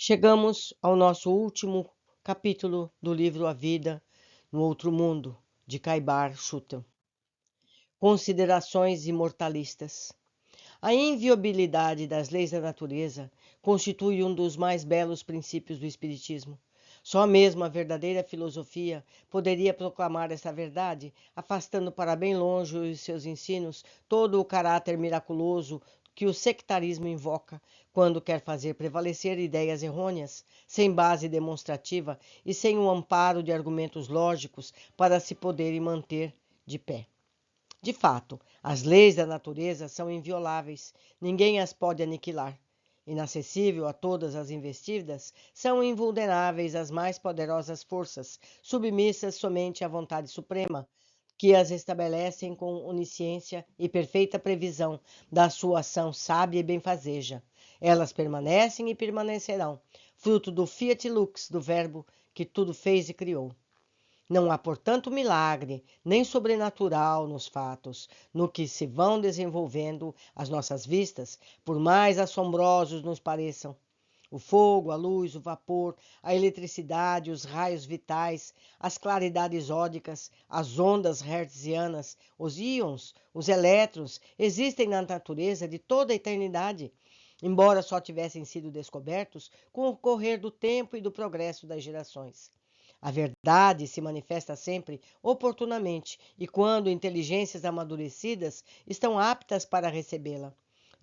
Chegamos ao nosso último capítulo do livro A Vida no Outro Mundo, de Caibar Schutel. Considerações imortalistas. A inviolabilidade das leis da natureza constitui um dos mais belos princípios do Espiritismo. Só mesmo a verdadeira filosofia poderia proclamar essa verdade, afastando para bem longe os seus ensinos todo o caráter miraculoso que o sectarismo invoca quando quer fazer prevalecer ideias errôneas, sem base demonstrativa e sem o amparo de argumentos lógicos para se poderem manter de pé. De fato, as leis da natureza são invioláveis, ninguém as pode aniquilar. Inacessível a todas as investidas, são invulneráveis as mais poderosas forças, submissas somente à vontade suprema, que as estabelecem com onisciência e perfeita previsão da sua ação sábia e benfazeja. Elas permanecem e permanecerão, fruto do fiat lux do Verbo que tudo fez e criou. Não há, portanto, milagre, nem sobrenatural nos fatos, no que se vão desenvolvendo às nossas vistas, por mais assombrosos nos pareçam. O fogo, a luz, o vapor, a eletricidade, os raios vitais, as claridades ódicas, as ondas hertzianas, os íons, os elétrons, existem na natureza de toda a eternidade, embora só tivessem sido descobertos com o correr do tempo e do progresso das gerações. A verdade se manifesta sempre oportunamente e quando inteligências amadurecidas estão aptas para recebê-la.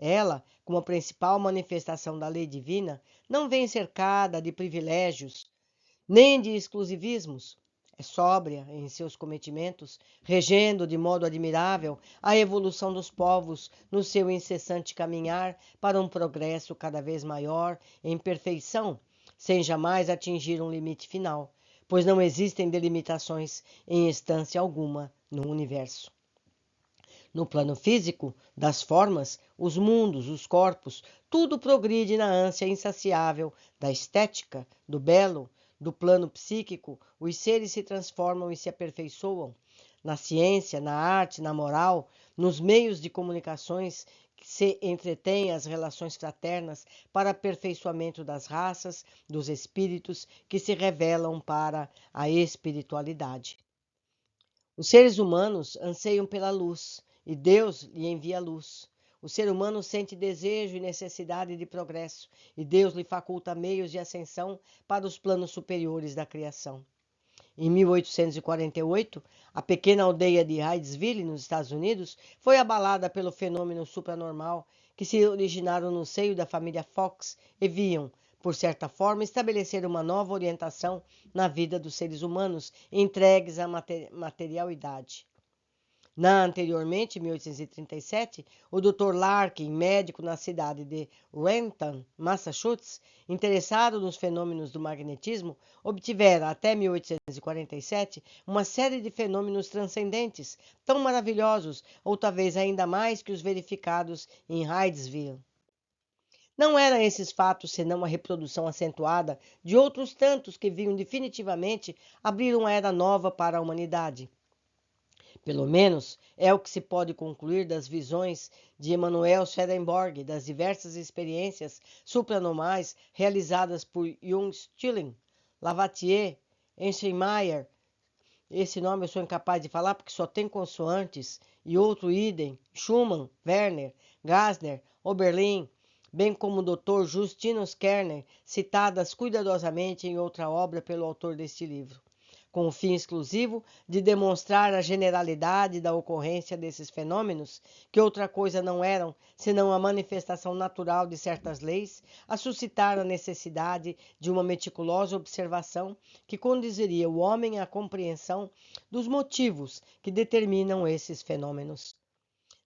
Ela, como a principal manifestação da lei divina, não vem cercada de privilégios, nem de exclusivismos. É sóbria em seus cometimentos, regendo de modo admirável a evolução dos povos no seu incessante caminhar para um progresso cada vez maior em perfeição, sem jamais atingir um limite final, pois não existem delimitações em instância alguma no universo. No plano físico, das formas, os mundos, os corpos, tudo progride na ânsia insaciável da estética, do belo, do plano psíquico, os seres se transformam e se aperfeiçoam. Na ciência, na arte, na moral, nos meios de comunicações que se entretêm as relações fraternas para aperfeiçoamento das raças, dos espíritos que se revelam para a espiritualidade. Os seres humanos anseiam pela luz e Deus lhe envia luz. O ser humano sente desejo e necessidade de progresso e Deus lhe faculta meios de ascensão para os planos superiores da criação. Em 1848, a pequena aldeia de Hydesville, nos Estados Unidos, foi abalada pelo fenômeno supranormal que se originaram no seio da família Fox e viam, por certa forma, estabelecer uma nova orientação na vida dos seres humanos entregues à materialidade. Anteriormente, em 1837, o Dr. Larkin, médico na cidade de Renton, Massachusetts, interessado nos fenômenos do magnetismo, obtivera, até 1847, uma série de fenômenos transcendentes, tão maravilhosos, ou talvez ainda mais que os verificados em Hydesville. Não eram esses fatos senão a reprodução acentuada de outros tantos que vinham definitivamente abrir uma era nova para a humanidade. Pelo menos é o que se pode concluir das visões de Emanuel Swedenborg, das diversas experiências supranormais realizadas por Jung Stilling, Lavoisier, Einstein, esse nome eu sou incapaz de falar porque só tem consoantes, e outro idem, Schumann, Werner, Gassner, Oberlin, bem como o Dr. Justinus Kerner, citadas cuidadosamente em outra obra pelo autor deste livro, com o fim exclusivo de demonstrar a generalidade da ocorrência desses fenômenos, que outra coisa não eram senão a manifestação natural de certas leis, a suscitar a necessidade de uma meticulosa observação que conduziria o homem à compreensão dos motivos que determinam esses fenômenos.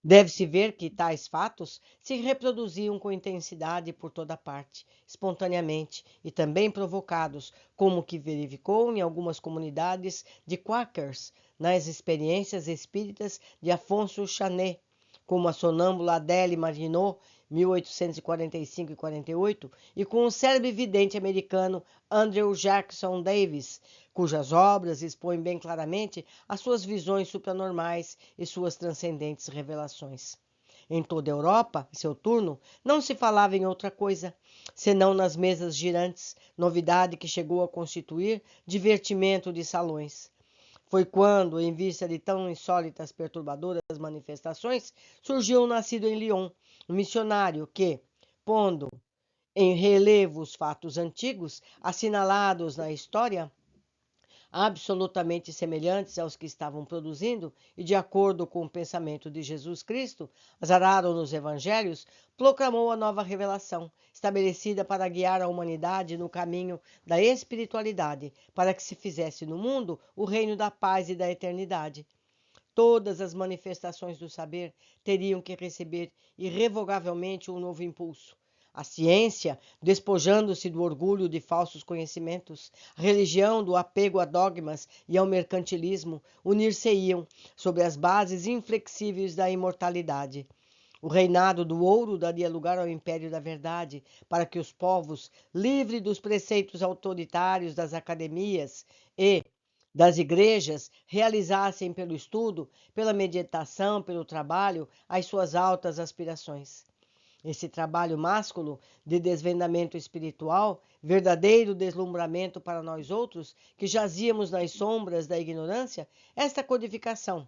Deve-se ver que tais fatos se reproduziam com intensidade por toda parte, espontaneamente e também provocados, como que verificou em algumas comunidades de Quakers, nas experiências espíritas de Afonso Chanet, como a sonâmbula Adele Martineau, 1845 e 48, e com o célebre vidente americano Andrew Jackson Davis, cujas obras expõem bem claramente as suas visões supranormais e suas transcendentes revelações. em toda a Europa, em seu turno, não se falava em outra coisa, senão nas mesas girantes, novidade que chegou a constituir divertimento de salões. Foi quando, em vista de tão insólitas perturbadoras manifestações, surgiu o nascido em Lyon, um missionário que, pondo em relevo os fatos antigos, assinalados na história, absolutamente semelhantes aos que estavam produzindo e de acordo com o pensamento de Jesus Cristo, azarado nos evangelhos, proclamou a nova revelação, estabelecida para guiar a humanidade no caminho da espiritualidade, para que se fizesse no mundo o reino da paz e da eternidade. Todas as manifestações do saber teriam que receber irrevogavelmente um novo impulso. A ciência, despojando-se do orgulho de falsos conhecimentos, a religião do apego a dogmas e ao mercantilismo, unir-se-iam sobre as bases inflexíveis da imortalidade. O reinado do ouro daria lugar ao império da verdade, para que os povos, livres dos preceitos autoritários das academias e das igrejas, realizassem pelo estudo, pela meditação, pelo trabalho, as suas altas aspirações. Esse trabalho másculo de desvendamento espiritual, verdadeiro deslumbramento para nós outros, que jazíamos nas sombras da ignorância, esta codificação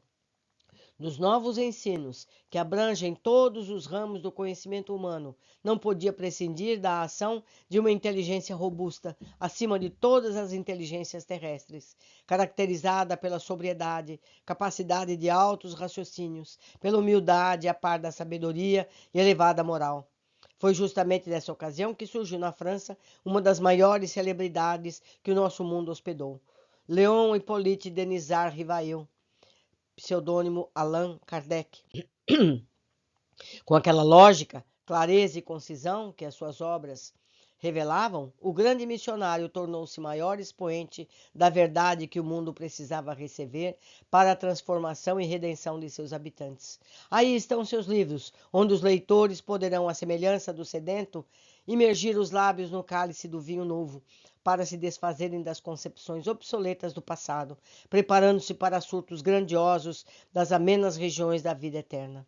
dos novos ensinos, que abrangem todos os ramos do conhecimento humano, não podia prescindir da ação de uma inteligência robusta, acima de todas as inteligências terrestres, caracterizada pela sobriedade, capacidade de altos raciocínios, pela humildade a par da sabedoria e elevada moral. Foi justamente nessa ocasião que surgiu na França uma das maiores celebridades que o nosso mundo hospedou, Léon Hippolyte Denisard Rivail, pseudônimo Allan Kardec. Com aquela lógica, clareza e concisão que as suas obras revelavam, o grande missionário tornou-se maior expoente da verdade que o mundo precisava receber para a transformação e redenção de seus habitantes. Aí estão seus livros, onde os leitores poderão, à semelhança do sedento, imergir os lábios no cálice do vinho novo, para se desfazerem das concepções obsoletas do passado, preparando-se para surtos grandiosos das amenas regiões da vida eterna.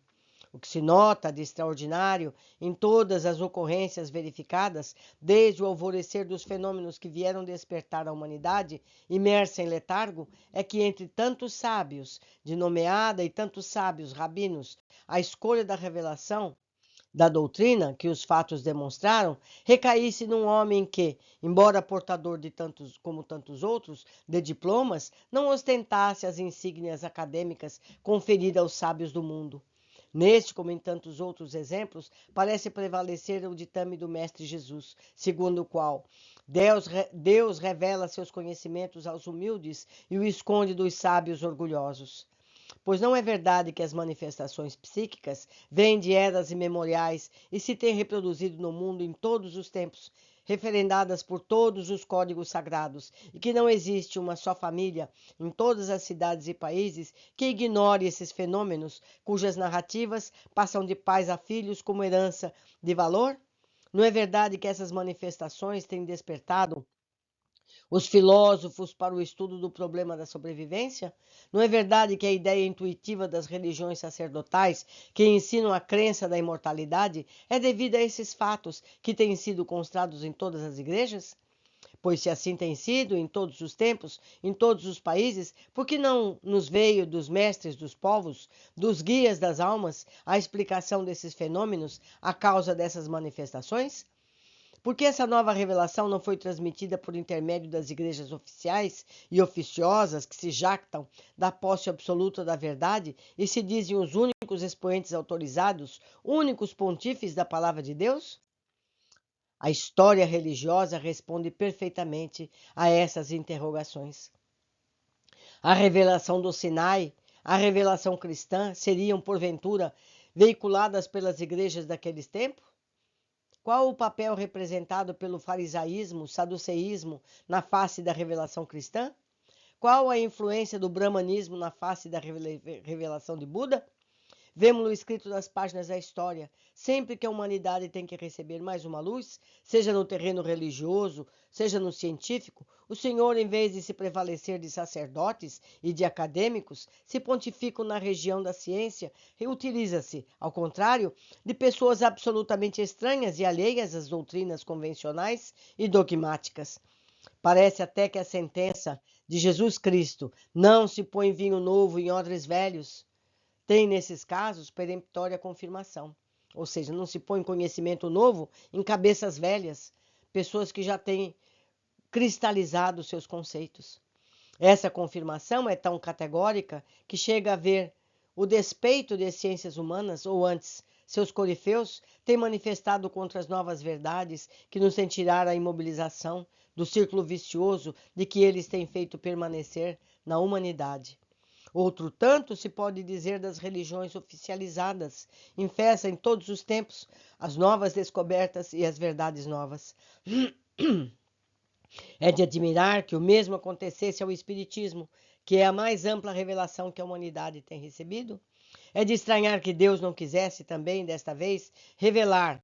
O que se nota de extraordinário em todas as ocorrências verificadas, desde o alvorecer dos fenômenos que vieram despertar a humanidade, imersa em letargo, é que entre tantos sábios de nomeada e tantos sábios rabinos, a escolha da revelação da doutrina que os fatos demonstraram, recaísse num homem que, embora portador de tantos como tantos outros de diplomas, não ostentasse as insígnias acadêmicas conferidas aos sábios do mundo. Neste, como em tantos outros exemplos, parece prevalecer o ditame do Mestre Jesus, segundo o qual Deus revela seus conhecimentos aos humildes e o esconde dos sábios orgulhosos. Pois não é verdade que as manifestações psíquicas vêm de eras imemoriais e se têm reproduzido no mundo em todos os tempos, referendadas por todos os códigos sagrados, e que não existe uma só família em todas as cidades e países que ignore esses fenômenos, cujas narrativas passam de pais a filhos como herança de valor? Não é verdade que essas manifestações têm despertado os filósofos para o estudo do problema da sobrevivência? Não é verdade que a ideia intuitiva das religiões sacerdotais, que ensinam a crença da imortalidade, é devida a esses fatos que têm sido constados em todas as igrejas? Pois se assim tem sido em todos os tempos, em todos os países, por que não nos veio dos mestres dos povos, dos guias das almas, a explicação desses fenômenos, a causa dessas manifestações? Por que essa nova revelação não foi transmitida por intermédio das igrejas oficiais e oficiosas que se jactam da posse absoluta da verdade e se dizem os únicos expoentes autorizados, únicos pontífices da palavra de Deus? A história religiosa responde perfeitamente a essas interrogações. A revelação do Sinai, a revelação cristã seriam, porventura, veiculadas pelas igrejas daqueles tempos? Qual o papel representado pelo farisaísmo, saduceísmo na face da revelação cristã? Qual a influência do brahmanismo na face da revelação de Buda? Vemo-lo escrito nas páginas da história. Sempre que a humanidade tem que receber mais uma luz, seja no terreno religioso, seja no científico, o Senhor, em vez de se prevalecer de sacerdotes e de acadêmicos, se pontificam na região da ciência e utiliza-se, ao contrário, de pessoas absolutamente estranhas e alheias às doutrinas convencionais e dogmáticas. Parece até que a sentença de Jesus Cristo, não se põe vinho novo em odres velhos, tem, nesses casos, peremptória confirmação. Ou seja, não se põe conhecimento novo em cabeças velhas, pessoas que já têm cristalizado seus conceitos. Essa confirmação é tão categórica que chega a ver o despeito de ciências humanas, ou antes, seus corifeus têm manifestado contra as novas verdades que nos tiraram a imobilização do círculo vicioso de que eles têm feito permanecer na humanidade. Outro tanto se pode dizer das religiões oficializadas, em festa em todos os tempos, as novas descobertas e as verdades novas. É de admirar que o mesmo acontecesse ao Espiritismo, que é a mais ampla revelação que a humanidade tem recebido. É de estranhar que Deus não quisesse também, desta vez, revelar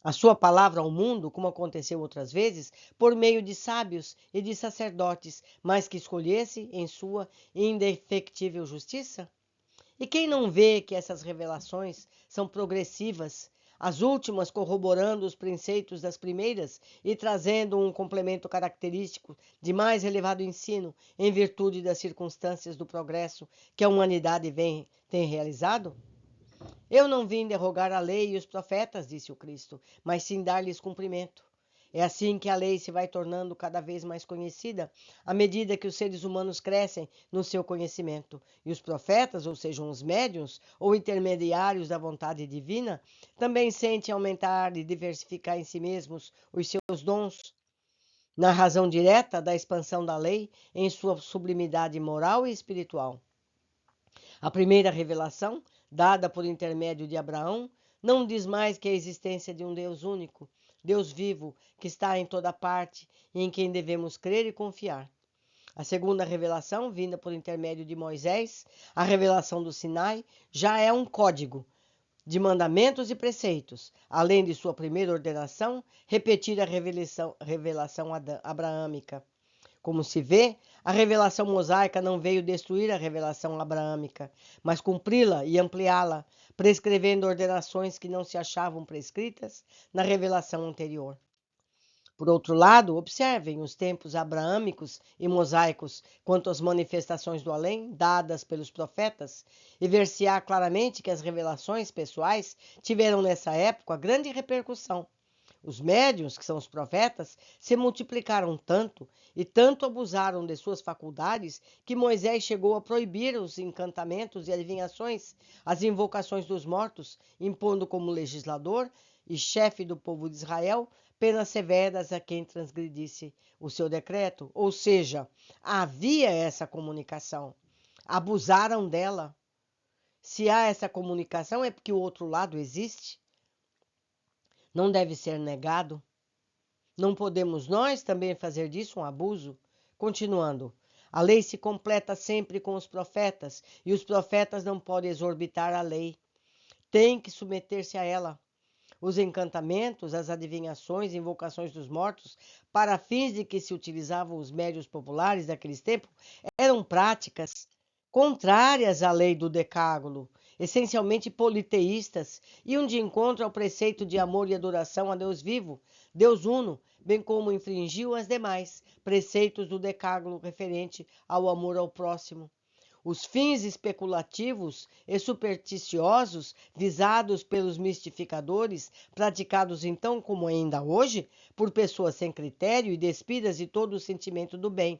a sua palavra ao mundo, como aconteceu outras vezes, por meio de sábios e de sacerdotes, mas que escolhesse em sua indefectível justiça? E quem não vê que essas revelações são progressivas, as últimas corroborando os preceitos das primeiras e trazendo um complemento característico de mais elevado ensino, em virtude das circunstâncias do progresso que a humanidade tem realizado? Eu não vim derrogar a lei e os profetas, disse o Cristo, mas sim dar-lhes cumprimento. É assim que a lei se vai tornando cada vez mais conhecida, à medida que os seres humanos crescem no seu conhecimento. E os profetas, ou sejam os médiuns, ou intermediários da vontade divina, também sentem aumentar e diversificar em si mesmos os seus dons, na razão direta da expansão da lei em sua sublimidade moral e espiritual. A primeira revelação, dada por intermédio de Abraão, não diz mais que a existência de um Deus único, Deus vivo, que está em toda parte e em quem devemos crer e confiar. A segunda revelação, vinda por intermédio de Moisés, a revelação do Sinai, já é um código de mandamentos e preceitos, além de sua primeira ordenação, repetir a revelação abraâmica. Como se vê, a revelação mosaica não veio destruir a revelação abraâmica, mas cumpri-la e ampliá-la, prescrevendo ordenações que não se achavam prescritas na revelação anterior. Por outro lado, observem os tempos abraâmicos e mosaicos quanto às manifestações do além dadas pelos profetas, e ver-se-á claramente que as revelações pessoais tiveram nessa época grande repercussão. Os médiuns, que são os profetas, se multiplicaram tanto e tanto abusaram de suas faculdades que Moisés chegou a proibir os encantamentos e adivinhações, as invocações dos mortos, impondo como legislador e chefe do povo de Israel penas severas a quem transgredisse o seu decreto. Ou seja, havia essa comunicação, abusaram dela. Se há essa comunicação é porque o outro lado existe. Não deve ser negado. Não podemos nós também fazer disso um abuso? Continuando, a lei se completa sempre com os profetas, e os profetas não podem exorbitar a lei. Têm que submeter-se a ela. Os encantamentos, as adivinhações, invocações dos mortos, para fins de que se utilizavam os médiuns populares daqueles tempos, eram práticas contrárias à lei do Decálogo, essencialmente politeístas, iam de encontro ao preceito de amor e adoração a Deus vivo, Deus uno, bem como infringiu as demais preceitos do Decálogo referente ao amor ao próximo. Os fins especulativos e supersticiosos visados pelos mistificadores, praticados então como ainda hoje, por pessoas sem critério e despidas de todo o sentimento do bem,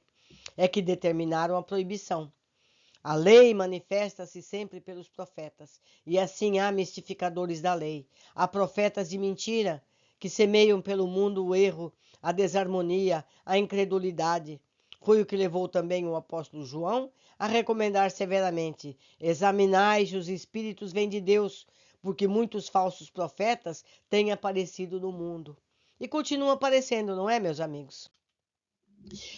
é que determinaram a proibição. A lei manifesta-se sempre pelos profetas, e assim há mistificadores da lei. Há profetas de mentira, que semeiam pelo mundo o erro, a desarmonia, a incredulidade. Foi o que levou também o apóstolo João a recomendar severamente: examinai se os espíritos vêm de Deus, porque muitos falsos profetas têm aparecido no mundo. E continuam aparecendo, não é, meus amigos?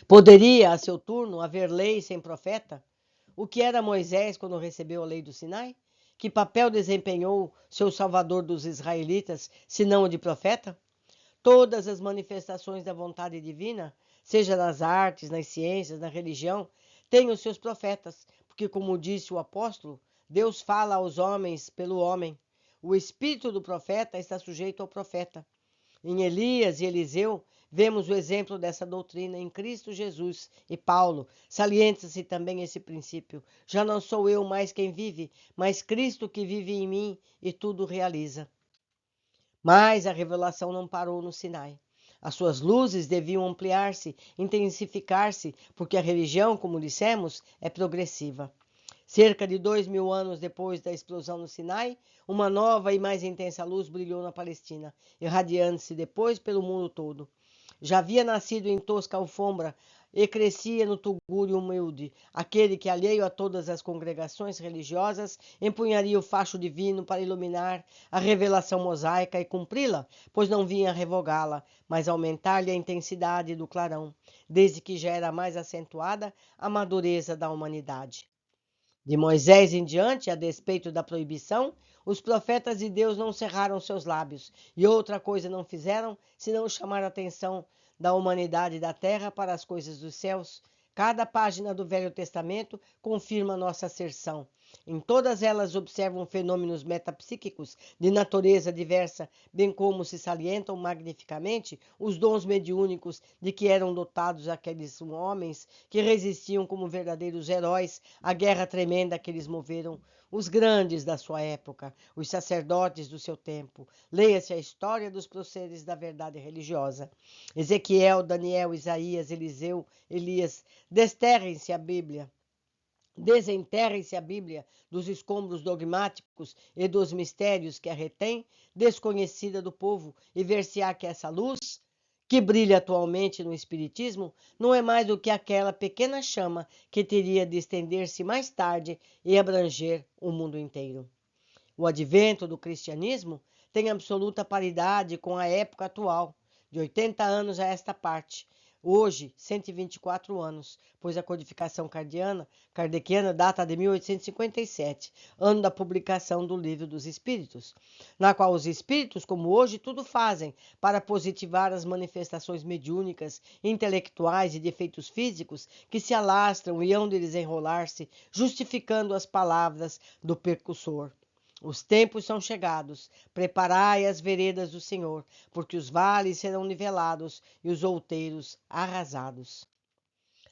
Poderia, a seu turno, haver lei sem profeta? O que era Moisés quando recebeu a lei do Sinai? que papel desempenhou seu Salvador dos israelitas, senão o de profeta? Todas as manifestações da vontade divina, seja nas artes, nas ciências, na religião, têm os seus profetas, porque, como disse o apóstolo, Deus fala aos homens pelo homem. O espírito do profeta está sujeito ao profeta. Em Elias e Eliseu, vemos o exemplo dessa doutrina em Cristo Jesus e Paulo. Salienta-se também esse princípio. Já não sou eu mais quem vive, mas Cristo que vive em mim e tudo realiza. Mas a revelação não parou no Sinai. As suas luzes deviam ampliar-se, intensificar-se, porque a religião, como dissemos, é progressiva. Cerca de 2000 anos depois da explosão no Sinai, uma nova e mais intensa luz brilhou na Palestina, irradiando-se depois pelo mundo todo. Já havia nascido em tosca alfombra e crescia no tugúrio humilde, aquele que, alheio a todas as congregações religiosas, empunharia o facho divino para iluminar a revelação mosaica e cumpri-la, pois não vinha revogá-la, mas aumentar-lhe a intensidade do clarão, desde que já era mais acentuada a madureza da humanidade. De Moisés em diante, a despeito da proibição, os profetas de Deus não cerraram seus lábios, e outra coisa não fizeram, senão chamar a atenção da humanidade da terra para as coisas dos céus. Cada página do Velho Testamento confirma nossa asserção. Em todas elas observam fenômenos metapsíquicos de natureza diversa, bem como se salientam magnificamente os dons mediúnicos de que eram dotados aqueles homens que resistiam como verdadeiros heróis à guerra tremenda que eles moveram, os grandes da sua época, os sacerdotes do seu tempo. Leia-se a história dos próceres da verdade religiosa. Ezequiel, Daniel, Isaías, Eliseu, Elias, desterrem-se a Bíblia. Desenterrem-se a Bíblia dos escombros dogmáticos e dos mistérios que a retém, desconhecida do povo, e ver-se-á que essa luz, que brilha atualmente no Espiritismo, não é mais do que aquela pequena chama que teria de estender-se mais tarde e abranger o mundo inteiro. O advento do cristianismo tem absoluta paridade com a época atual, de 80 anos a esta parte. Hoje, 124 anos, pois a codificação kardeciana data de 1857, ano da publicação do Livro dos Espíritos, na qual os espíritos, como hoje, tudo fazem para positivar as manifestações mediúnicas, intelectuais e de efeitos físicos que se alastram e hão de desenrolar-se, justificando as palavras do percussor. Os tempos são chegados, preparai as veredas do Senhor, porque os vales serão nivelados e os outeiros arrasados.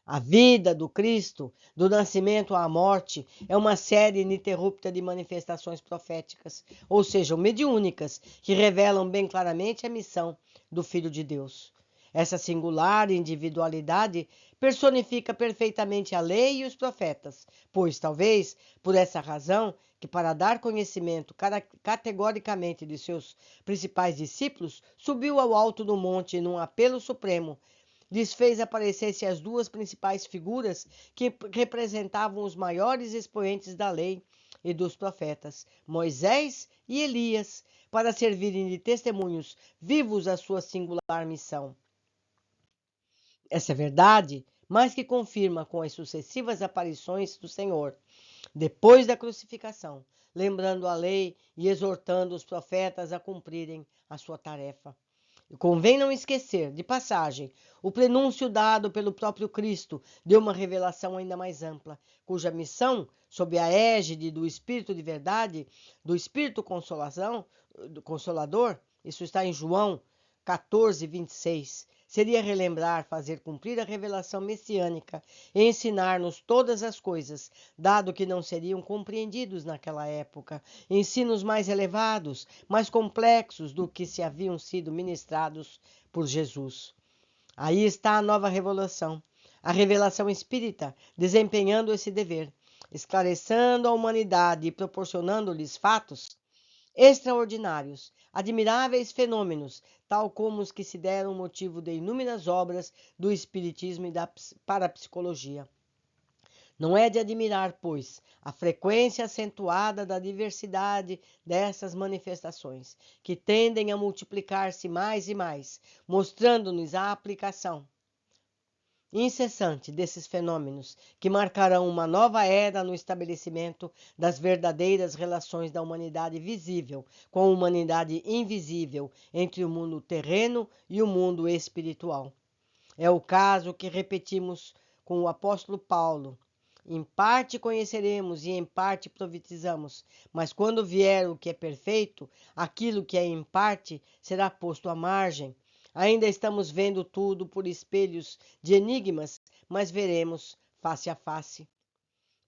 A vida do Cristo, do nascimento à morte, é uma série ininterrupta de manifestações proféticas, ou seja, mediúnicas, que revelam bem claramente a missão do Filho de Deus. Essa singular individualidade personifica perfeitamente a lei e os profetas, pois, talvez, por essa razão, que para dar conhecimento categoricamente de seus principais discípulos, subiu ao alto do monte e num apelo supremo, lhes fez aparecer-se as duas principais figuras que representavam os maiores expoentes da lei e dos profetas, Moisés e Elias, para servirem de testemunhos vivos à sua singular missão. Essa é verdade, mas que confirma com as sucessivas aparições do Senhor, depois da crucificação, lembrando a lei e exortando os profetas a cumprirem a sua tarefa. E convém não esquecer, de passagem, o prenúncio dado pelo próprio Cristo de uma revelação ainda mais ampla, cuja missão, sob a égide do Espírito de Verdade, do Espírito Consolador, isso está em João 14, 26, seria relembrar, fazer cumprir a revelação messiânica e ensinar-nos todas as coisas, dado que não seriam compreendidos naquela época, ensinos mais elevados, mais complexos do que se haviam sido ministrados por Jesus. Aí está a nova revelação, a revelação espírita, desempenhando esse dever, esclarecendo a humanidade e proporcionando-lhes fatos extraordinários, admiráveis fenômenos, tal como os que se deram motivo de inúmeras obras do Espiritismo e da parapsicologia. Não é de admirar, pois, a frequência acentuada da diversidade dessas manifestações, que tendem a multiplicar-se mais e mais, mostrando-nos a aplicação incessante desses fenômenos que marcarão uma nova era no estabelecimento das verdadeiras relações da humanidade visível com a humanidade invisível entre o mundo terreno e o mundo espiritual. É o caso que repetimos com o apóstolo Paulo. Em parte conheceremos e em parte profetizamos, mas quando vier o que é perfeito, aquilo que é em parte será posto à margem. Ainda estamos vendo tudo por espelhos de enigmas, mas veremos face a face.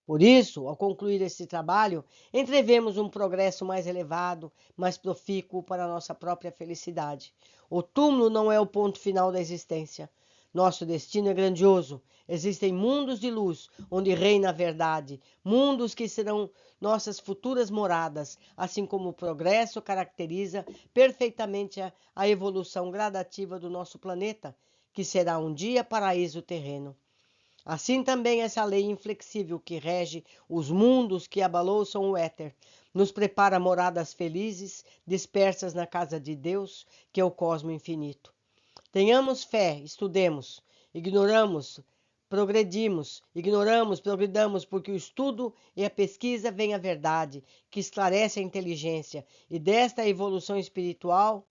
Por isso, ao concluir este trabalho, entrevemos um progresso mais elevado, mais profícuo para a nossa própria felicidade. O túmulo não é o ponto final da existência. Nosso destino é grandioso. Existem mundos de luz, onde reina a verdade, mundos que serão nossas futuras moradas, assim como o progresso caracteriza perfeitamente a evolução gradativa do nosso planeta, que será um dia paraíso terreno. Assim também essa lei inflexível que rege os mundos que abalouçam o éter, nos prepara moradas felizes, dispersas na casa de Deus, que é o cosmo infinito. Tenhamos fé, estudemos, progredamos, porque o estudo e a pesquisa vem a verdade, que esclarece a inteligência, e desta evolução espiritual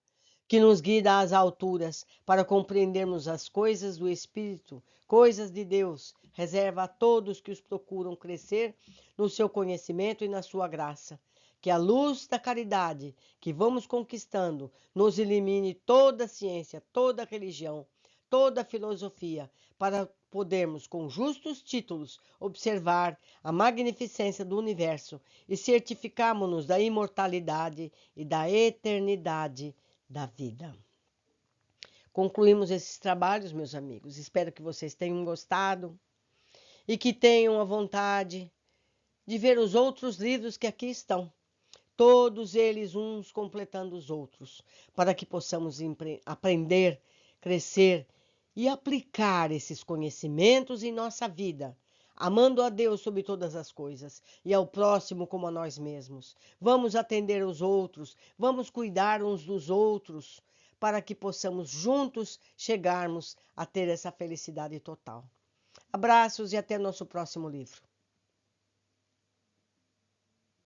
que nos guia às alturas para compreendermos as coisas do Espírito, coisas de Deus, reserva a todos que os procuram crescer no seu conhecimento e na sua graça. Que a luz da caridade que vamos conquistando nos elimine toda ciência, toda religião, toda filosofia, para podermos, com justos títulos, observar a magnificência do universo e certificarmos-nos da imortalidade e da eternidade da vida. Concluímos esses trabalhos, meus amigos. Espero que vocês tenham gostado e que tenham a vontade de ver os outros livros que aqui estão. Todos eles uns completando os outros, para que possamos aprender, crescer e aplicar esses conhecimentos em nossa vida, amando a Deus sobre todas as coisas e ao próximo como a nós mesmos. Vamos atender os outros, vamos cuidar uns dos outros, para que possamos juntos chegarmos a ter essa felicidade total. Abraços e até nosso próximo livro.